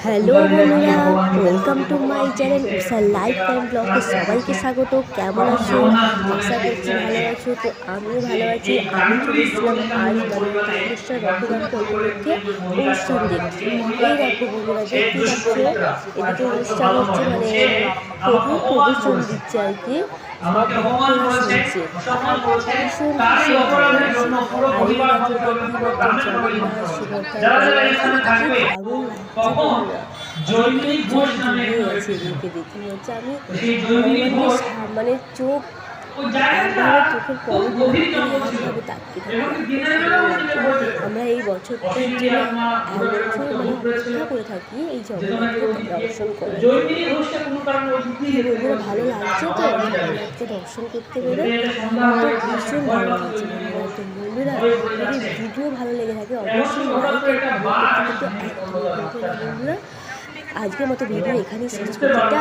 Hello বন্ধুরা, welcome to my channel উষার life time ব্লগে সবাইকে স্বাগত। কেমন আছো? আশা করছি ভালো আছো। তো আমিও ভালো আছি। আমি চলেছিলাম আজ তারকেশ্বর রথযাত্রা উপলক্ষে অনুষ্ঠান দেখছি। এই দেখো বন্ধুরা, দেখতে পাচ্ছ এদিকে অনুষ্ঠান হচ্ছে, মানে প্রভু প্রবচন দিচ্ছে আর কি। সব ভক্তরা শুনছে আর ভীষণ ভীষণ ভালো লাগছে। আর এই দেখো, দেখতেই পাচ্ছ জগন্নাথ সুভদ্রা কি দারুণ লাগছে বন্ধুরা। চোখে চোখ জুড়িয়ে গেছে এদিকে দেখে হচ্ছে আমি মানে চোখ একভাবে চোখের পলক একভাবে তাকিয়ে থাকি। আমরা এই বছরটার জন্য এক বছর মানে অপেক্ষা করে থাকি এই জগন্নাথকে দর্শন করার জন্য। বন্ধুরা ভালো লাগছে তো জগন্নাথকে দর্শন করতে পেরে, তো ভীষণ ভালো লাগছে বন্ধুরা। তো বন্ধুরা যদি ভিডিও ভালো লেগে থাকে অবশ্যই লাইক আর কমেন্ট করতে কিন্তু একদমই ভুলবেন না বন্ধুরা। আজকের মতো ভিডিও এখানেই শেষ করছি।